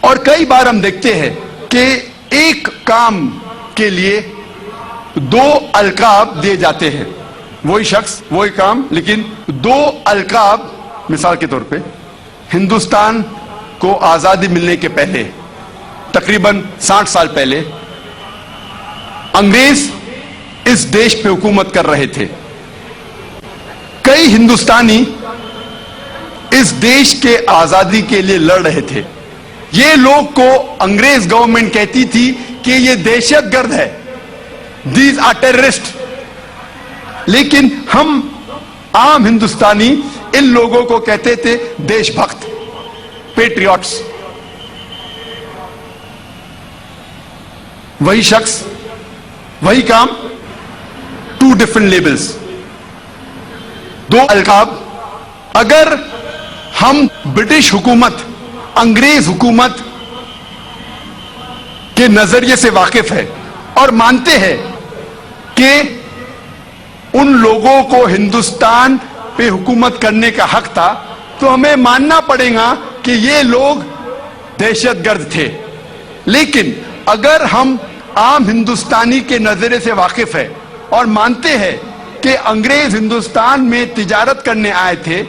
और कई बार हम देखते हैं कि एक काम के लिए दो अलकाब दिए जाते हैं, वही शख्स वही काम, लेकिन दो अलकाब। मिसाल के तौर पे हिंदुस्तान को आजादी मिलने के पहले तकरीबन 60 साल पहले अंग्रेज इस देश पे हुकूमत कर रहे थे। कई हिंदुस्तानी इस देश के आजादी के लिए लड़ रहे थे। ये लोग को अंग्रेज गवर्नमेंट कहती थी कि ये दहशतगर्द है, दीज आर टेररिस्ट। लेकिन हम आम हिंदुस्तानी इन लोगों को कहते थे देशभक्त, पेट्रियट्स। वही शख्स वही काम, टू डिफरेंट लेबल्स, दो अलकाब। अगर हम ब्रिटिश हुकूमत, अंग्रेज हुकूमत के नजरिए से वाकिफ है और मानते हैं कि उन लोगों को हिंदुस्तान पे हुकूमत करने का हक था, तो हमें मानना पड़ेगा कि ये लोग दहशतगर्द थे। लेकिन अगर हम आम हिंदुस्तानी के नजरिए से वाकिफ है और मानते हैं कि अंग्रेज हिंदुस्तान में तिजारत करने आए थे,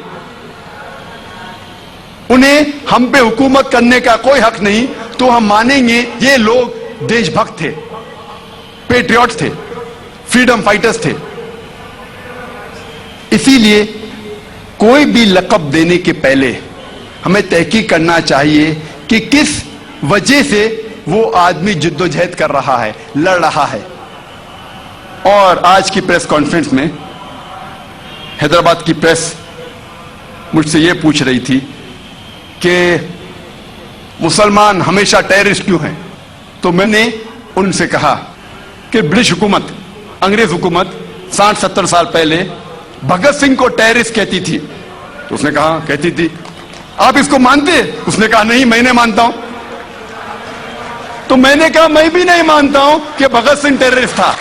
उन्हें हम पे हुकूमत करने का कोई हक नहीं, तो हम मानेंगे ये लोग देशभक्त थे, पेट्रियट्स थे, फ्रीडम फाइटर्स थे। इसीलिए कोई भी लक़ब देने के पहले हमें तहकीक करना चाहिए कि किस वजह से वो आदमी जिद्दोजहद कर रहा है, लड़ रहा है। और आज की प्रेस कॉन्फ्रेंस में हैदराबाद की प्रेस मुझसे ये पूछ रही थी कि मुसलमान हमेशा टेररिस्ट क्यों हैं। तो मैंने उनसे कहा कि ब्रिटिश हुकूमत, अंग्रेज हुकूमत 60-70 साल पहले भगत सिंह को टेररिस्ट कहती थी। तो उसने कहा कहती थी, आप इसको मानते? उसने कहा नहीं, मैं नहीं मानता हूं। तो मैंने कहा मैं भी नहीं मानता हूं कि भगत सिंह टेररिस्ट था,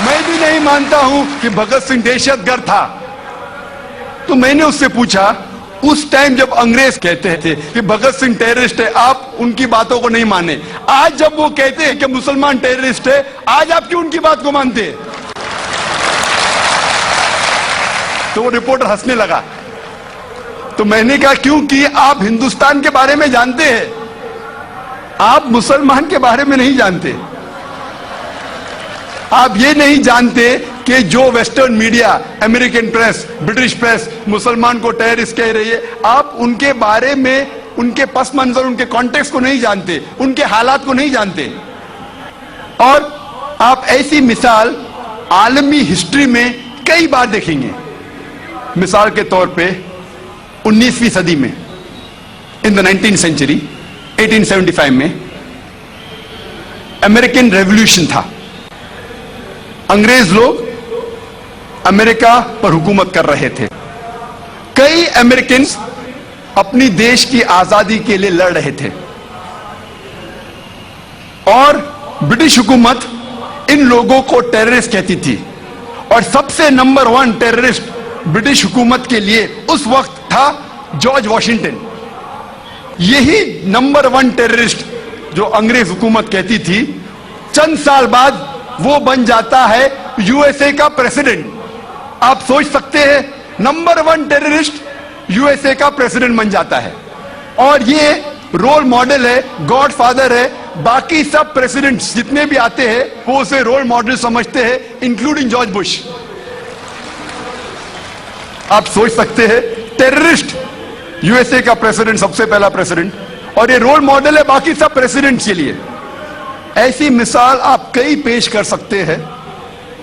मैं भी नहीं मानता हूं कि भगत सिंह दहशतगर्द था। तो मैंने उससे पूछा, उस टाइम जब अंग्रेज कहते थे कि भगत सिंह टेररिस्ट है, आप उनकी बातों को नहीं माने, आज जब वो कहते हैं कि मुसलमान टेररिस्ट है, आज आप क्यों उनकी बात को मानते हैं? तो वो रिपोर्टर हंसने लगा। तो मैंने कहा क्योंकि आप हिंदुस्तान के बारे में जानते हैं, आप मुसलमान के बारे में नहीं जानते। आप ये नहीं जानते कि जो western media, American press, British press मुसलमान को टेररिस्ट कह रही है, आप उनके बारे में, उनके पस मंजर, उनके कॉन्टेक्स्ट को नहीं जानते, उनके हालात को नहीं जानते। और आप ऐसी मिसाल आलमी हिस्ट्री में कई बार देखेंगे। मिसाल के तौर पे 19वीं सदी में, इन द 19th सेंचुरी, 1875 में अमेरिकन रेवोल्यूशन था। अंग्रेज लोग अमेरिका पर हुकूमत कर रहे थे। कई अमेरिकन अपनी देश की आजादी के लिए लड़ रहे थे और ब्रिटिश हुकूमत इन लोगों को टेररिस्ट कहती थी। और सबसे नंबर 1 टेररिस्ट ब्रिटिश हुकूमत के लिए उस वक्त था जॉर्ज वॉशिंगटन। यही नंबर 1 टेररिस्ट जो अंग्रेज हुकूमत कहती थी, चंद साल बाद वो बन जाता है यूएसए का प्रेसिडेंट। आप सोच सकते हैं, नंबर 1 टेररिस्ट यूएसए का प्रेसिडेंट बन जाता है। और ये रोल मॉडल है, गॉड फादर है। बाकी सब प्रेसिडेंट्स जितने भी आते हैं वो उसे रोल मॉडल समझते हैं, इंक्लूडिंग जॉर्ज बुश। आप सोच सकते हैं, टेररिस्ट यूएसए का प्रेसिडेंट, सबसे पहला प्रेसिडेंट, और ये रोल मॉडल है बाकी सब प्रेसिडेंट्स के लिए। ऐसी मिसाल आप कई पेश कर सकते हैं।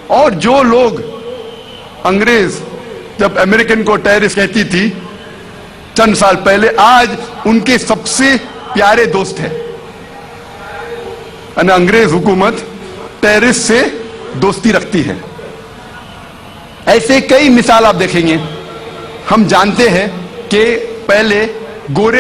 और जो लोग अंग्रेज जब अमेरिकन को टेररिस्ट कहती थी चंद साल पहले, आज उनके सबसे प्यारे दोस्त हैं। अंग्रेज हुकूमत टेररिस्ट से दोस्ती रखती है। ऐसे कई मिसाल आप देखेंगे। हम जानते हैं कि पहले गोरे